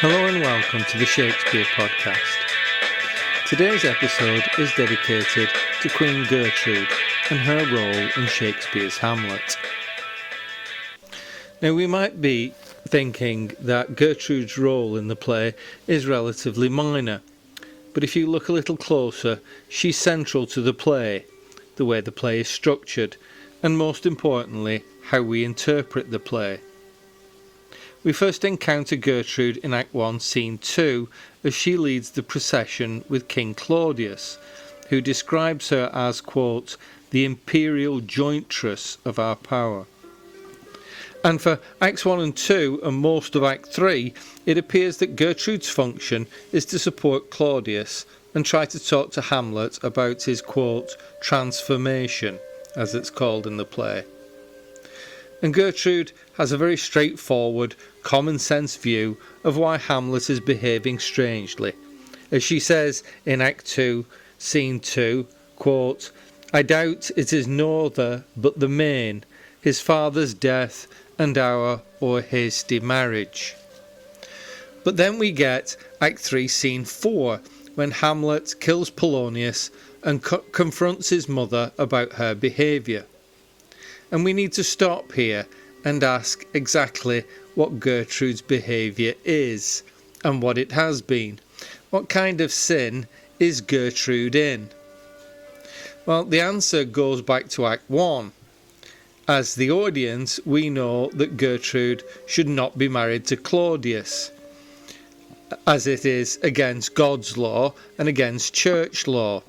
Hello and welcome to the Shakespeare podcast. Today's episode is dedicated to Queen Gertrude and her role in Shakespeare's Hamlet. Now we might be thinking that Gertrude's role in the play is relatively minor, but if you look a little closer, she's central to the play, the way the play is structured, and most importantly, how we interpret the play. We first encounter Gertrude in Act 1, Scene 2, as she leads the procession with King Claudius, who describes her as, quote, the imperial jointress of our power. And for Acts 1 and 2 and most of Act 3, it appears that Gertrude's function is to support Claudius and try to talk to Hamlet about his, quote, transformation, as it's called in the play. And Gertrude has a very straightforward, common-sense view of why Hamlet is behaving strangely. As she says in Act 2, Scene 2, quote, I doubt it is no other but the main, his father's death and our or hasty marriage. But then we get Act 3, Scene 4, when Hamlet kills Polonius and confronts his mother about her behaviour. And we need to stop here and ask exactly what Gertrude's behaviour is and what it has been. What kind of sin is Gertrude in? Well, the answer goes back to Act 1. As the audience, we know that Gertrude should not be married to Claudius, as it is against God's law and against church law.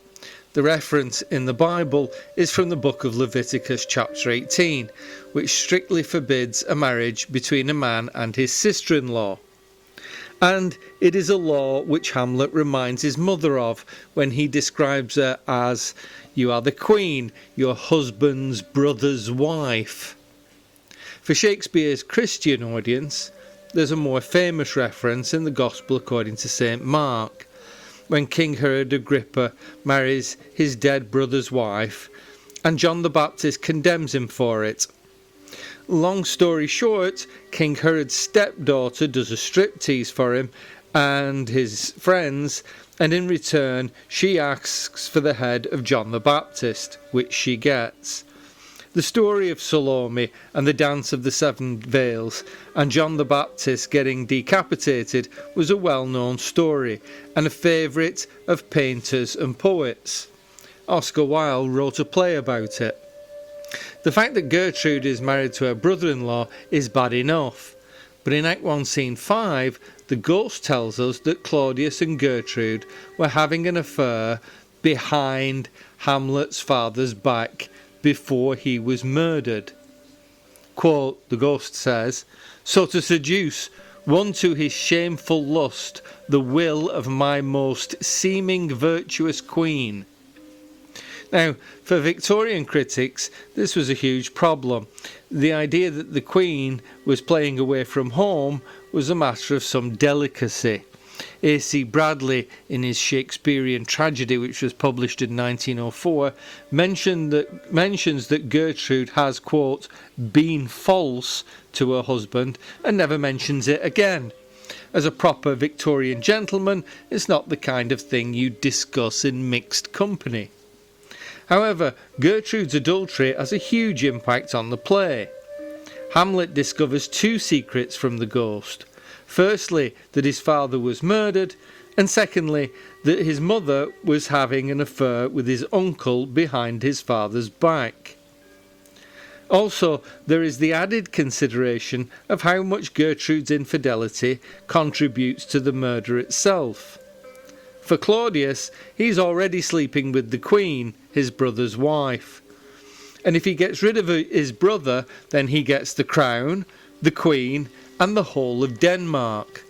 The reference in the Bible is from the book of Leviticus chapter 18, which strictly forbids a marriage between a man and his sister-in-law. And it is a law which Hamlet reminds his mother of when he describes her as, you are the queen, your husband's brother's wife. For Shakespeare's Christian audience, there's a more famous reference in the Gospel according to St. Mark, when King Herod Agrippa marries his dead brother's wife, and John the Baptist condemns him for it. Long story short, King Herod's stepdaughter does a striptease for him and his friends, and in return she asks for the head of John the Baptist, which she gets. The story of Salome and the dance of the seven veils and John the Baptist getting decapitated was a well-known story and a favourite of painters and poets. Oscar Wilde wrote a play about it. The fact that Gertrude is married to her brother-in-law is bad enough, but in Act 1 Scene 5 the Ghost tells us that Claudius and Gertrude were having an affair behind Hamlet's father's back before he was murdered. Quote, the Ghost says, so to seduce one to his shameful lust the will of my most seeming virtuous queen. Now, for Victorian critics, this was a huge problem. The idea that the Queen was playing away from home was a matter of some delicacy. A.C. Bradley, in his Shakespearean tragedy, which was published in 1904, mentions that Gertrude has, quote, been false to her husband and never mentions it again. As a proper Victorian gentleman, it's not the kind of thing you discuss in mixed company. However, Gertrude's adultery has a huge impact on the play. Hamlet discovers two secrets from the Ghost. Firstly, that his father was murdered, and secondly, that his mother was having an affair with his uncle behind his father's back. Also, there is the added consideration of how much Gertrude's infidelity contributes to the murder itself. For Claudius, he's already sleeping with the Queen, his brother's wife. And if he gets rid of his brother, then he gets the crown, the Queen, and the whole of Denmark.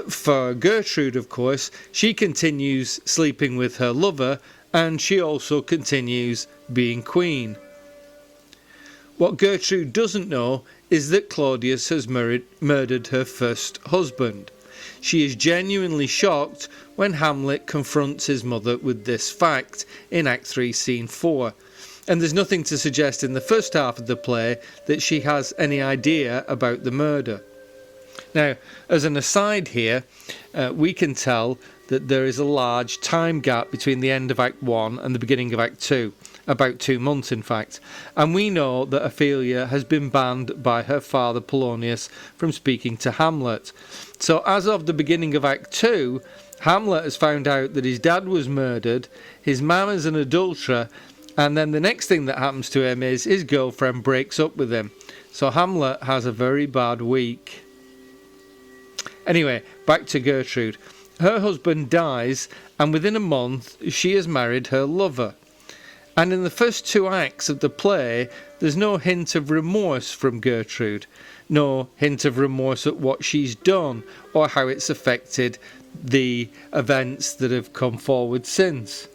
For Gertrude, of course, she continues sleeping with her lover, and she also continues being queen. What Gertrude doesn't know is that Claudius has murdered her first husband. She is genuinely shocked when Hamlet confronts his mother with this fact in Act 3, Scene 4, and there's nothing to suggest in the first half of the play that she has any idea about the murder. Now, as an aside here, we can tell that there is a large time gap between the end of Act 1 and the beginning of Act 2, about 2 months in fact, and we know that Ophelia has been banned by her father Polonius from speaking to Hamlet. So as of the beginning of Act 2, Hamlet has found out that his dad was murdered, his mum is an adulterer, and then the next thing that happens to him is his girlfriend breaks up with him. So Hamlet has a very bad week. Anyway, back to Gertrude. Her husband dies, and within a month she has married her lover. And in the first 2 acts of the play, there's no hint of remorse from Gertrude, no hint of remorse at what she's done or how it's affected the events that have come forward since.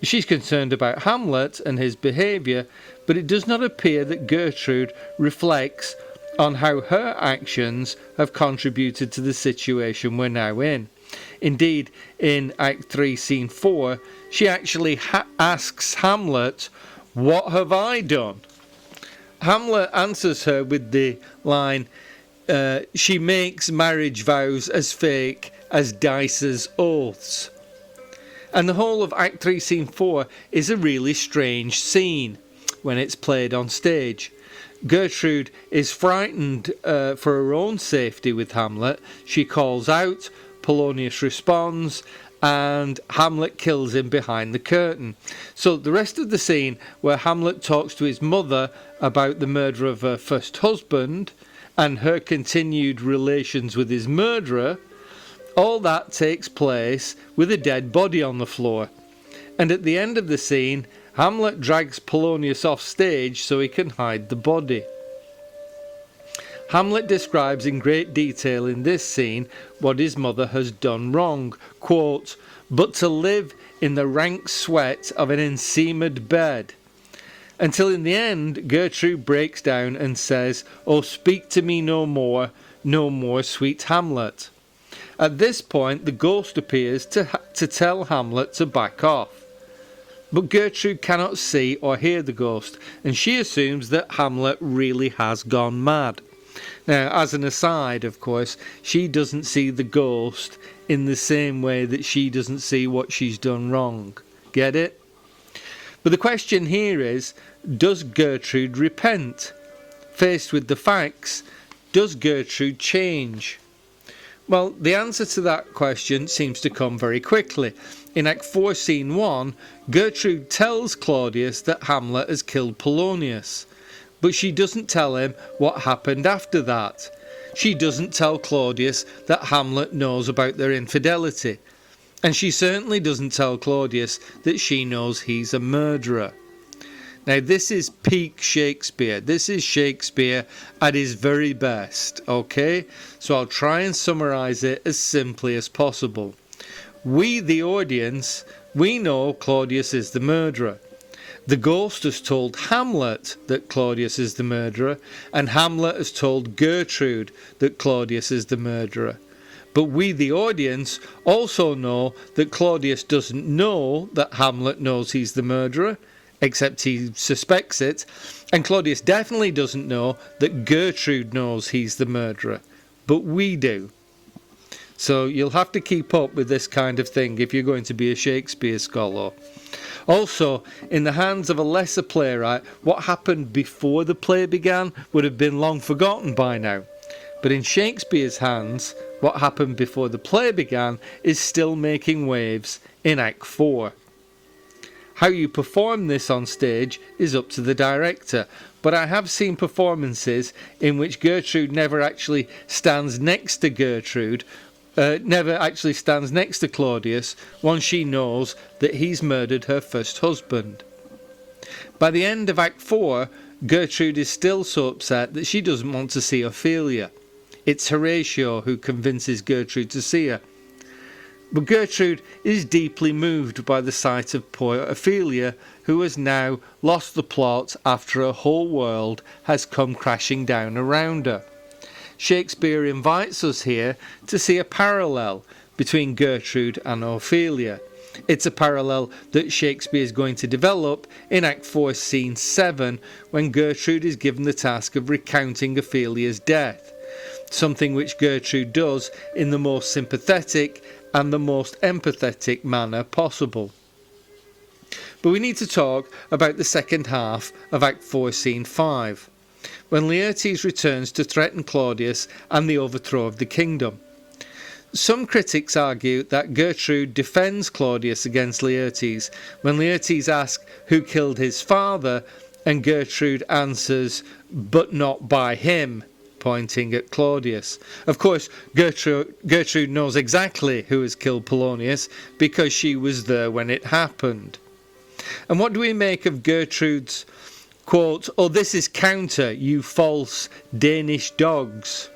She's concerned about Hamlet and his behaviour, but it does not appear that Gertrude reflects on how her actions have contributed to the situation we're now in. Indeed, in Act 3, Scene 4, she actually asks Hamlet, "What have I done?" Hamlet answers her with the line, "She makes marriage vows as fake as Dice's oaths." And the whole of Act 3, Scene 4 is a really strange scene when it's played on stage. Gertrude is frightened for her own safety with Hamlet. She calls out, Polonius responds, and Hamlet kills him behind the curtain. So the rest of the scene, where Hamlet talks to his mother about the murder of her first husband and her continued relations with his murderer, all that takes place with a dead body on the floor. And at the end of the scene, Hamlet drags Polonius off stage so he can hide the body. Hamlet describes in great detail in this scene what his mother has done wrong. Quote, "But to live in the rank sweat of an enseamed bed." Until in the end, Gertrude breaks down and says, "Oh, speak to me no more, sweet Hamlet." At this point, the ghost appears to tell Hamlet to back off. But Gertrude cannot see or hear the ghost, and she assumes that Hamlet really has gone mad. Now, as an aside, of course, she doesn't see the ghost in the same way that she doesn't see what she's done wrong. Get it? But the question here is, does Gertrude repent? Faced with the facts, does Gertrude change? Well, the answer to that question seems to come very quickly. In Act 4, Scene 1, Gertrude tells Claudius that Hamlet has killed Polonius, but she doesn't tell him what happened after that. She doesn't tell Claudius that Hamlet knows about their infidelity, and she certainly doesn't tell Claudius that she knows he's a murderer. Now, this is peak Shakespeare. This is Shakespeare at his very best, okay? So I'll try and summarise it as simply as possible. We, the audience, we know Claudius is the murderer. The ghost has told Hamlet that Claudius is the murderer, and Hamlet has told Gertrude that Claudius is the murderer. But we, the audience, also know that Claudius doesn't know that Hamlet knows he's the murderer, except he suspects it, and Claudius definitely doesn't know that Gertrude knows he's the murderer, but we do. So you'll have to keep up with this kind of thing if you're going to be a Shakespeare scholar. Also, in the hands of a lesser playwright, what happened before the play began would have been long forgotten by now. But in Shakespeare's hands, what happened before the play began is still making waves in Act 4. How you perform this on stage is up to the director, but I have seen performances in which Gertrude never actually stands next to Claudius once she knows that he's murdered her first husband. By the end of Act 4, Gertrude is still so upset that she doesn't want to see Ophelia. It's Horatio who convinces Gertrude to see her. But Gertrude is deeply moved by the sight of poor Ophelia, who has now lost the plot after her whole world has come crashing down around her. Shakespeare invites us here to see a parallel between Gertrude and Ophelia. It's a parallel that Shakespeare is going to develop in Act 4, Scene 7, when Gertrude is given the task of recounting Ophelia's death. something which Gertrude does in the most sympathetic and the most empathetic manner possible. But we need to talk about the second half of Act 4, Scene 5, when Laertes returns to threaten Claudius and the overthrow of the kingdom. Some critics argue that Gertrude defends Claudius against Laertes when Laertes asks who killed his father, and Gertrude answers, "But not by him," pointing at Claudius. Of course, Gertrude knows exactly who has killed Polonius because she was there when it happened. And what do we make of Gertrude's quote, "Oh, this is counter, you false Danish dogs"?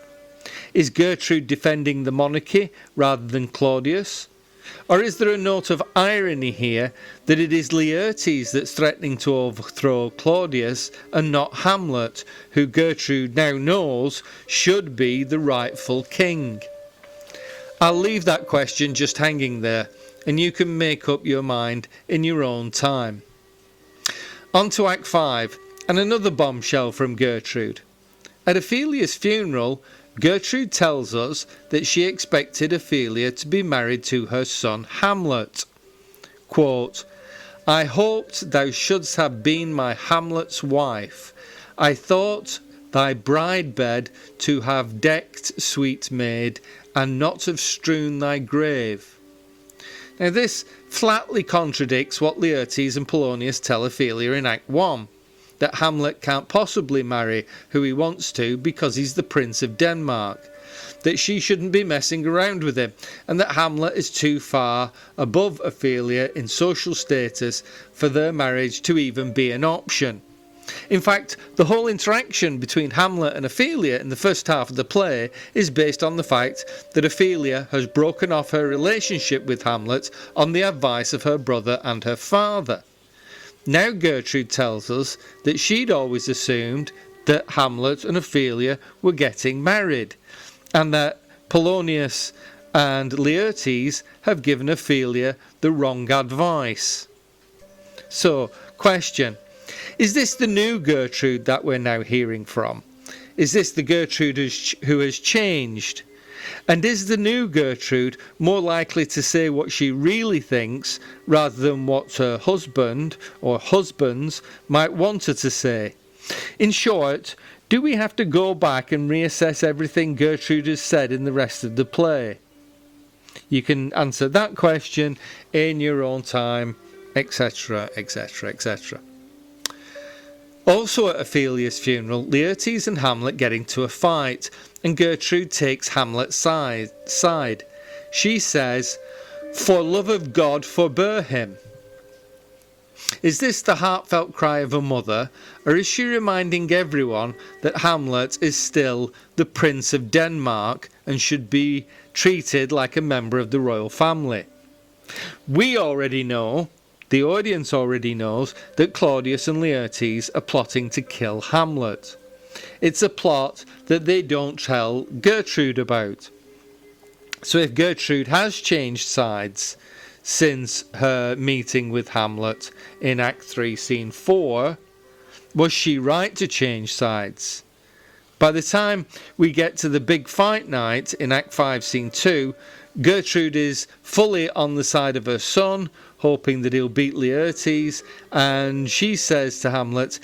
Is Gertrude defending the monarchy rather than Claudius? Or is there a note of irony here that it is Laertes that's threatening to overthrow Claudius and not Hamlet, who Gertrude now knows should be the rightful king? I'll leave that question just hanging there, and you can make up your mind in your own time. On to Act 5, and another bombshell from Gertrude. At Ophelia's funeral, Gertrude tells us that she expected Ophelia to be married to her son Hamlet. Quote, "I hoped thou shouldst have been my Hamlet's wife. I thought thy bride bed to have decked, sweet maid, and not have strewn thy grave." Now this flatly contradicts what Laertes and Polonius tell Ophelia in Act 1. That Hamlet can't possibly marry who he wants to because he's the Prince of Denmark, that she shouldn't be messing around with him, and that Hamlet is too far above Ophelia in social status for their marriage to even be an option. In fact, the whole interaction between Hamlet and Ophelia in the first half of the play is based on the fact that Ophelia has broken off her relationship with Hamlet on the advice of her brother and her father. Now Gertrude tells us that she'd always assumed that Hamlet and Ophelia were getting married, and that Polonius and Laertes have given Ophelia the wrong advice. So, question, is this the new Gertrude that we're now hearing from? Is this the Gertrude who has changed? And is the new Gertrude more likely to say what she really thinks rather than what her husband or husbands might want her to say? In short, do we have to go back and reassess everything Gertrude has said in the rest of the play? You can answer that question in your own time, etc., etc., etc. Also at Ophelia's funeral, Laertes and Hamlet get into a fight, and Gertrude takes Hamlet's side. She says, "For love of God forbear him." Is this the heartfelt cry of a mother, or is she reminding everyone that Hamlet is still the Prince of Denmark and should be treated like a member of the royal family? We already know, the audience already knows, that Claudius and Laertes are plotting to kill Hamlet. It's a plot that they don't tell Gertrude about. So if Gertrude has changed sides since her meeting with Hamlet in Act 3, Scene 4, was she right to change sides? By the time we get to the big fight night in Act 5, Scene 2, Gertrude is fully on the side of her son, hoping that he'll beat Laertes, and she says to Hamlet,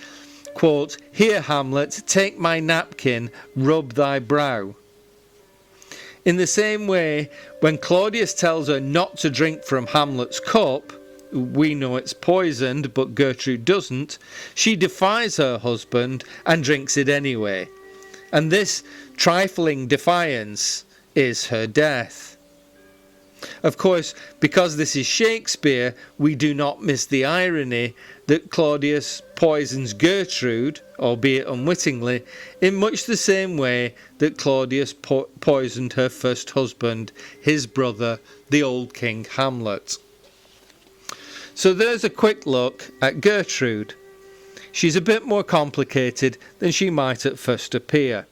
quote, "Here, Hamlet, take my napkin, rub thy brow." In the same way, when Claudius tells her not to drink from Hamlet's cup, we know it's poisoned, but Gertrude doesn't, she defies her husband and drinks it anyway. And this trifling defiance is her death. Of course, because this is Shakespeare, we do not miss the irony that Claudius poisons Gertrude, albeit unwittingly, in much the same way that Claudius poisoned her first husband, his brother, the old King Hamlet. So there's a quick look at Gertrude. She's a bit more complicated than she might at first appear.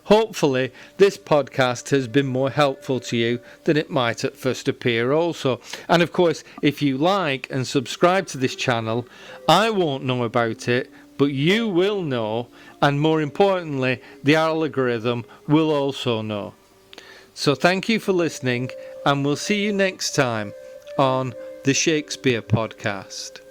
Hopefully, this podcast has been more helpful to you than it might at first appear also. And of course, if you like and subscribe to this channel, I won't know about it, but you will know, and more importantly, the algorithm will also know. So thank you for listening, and we'll see you next time on the Shakespeare podcast.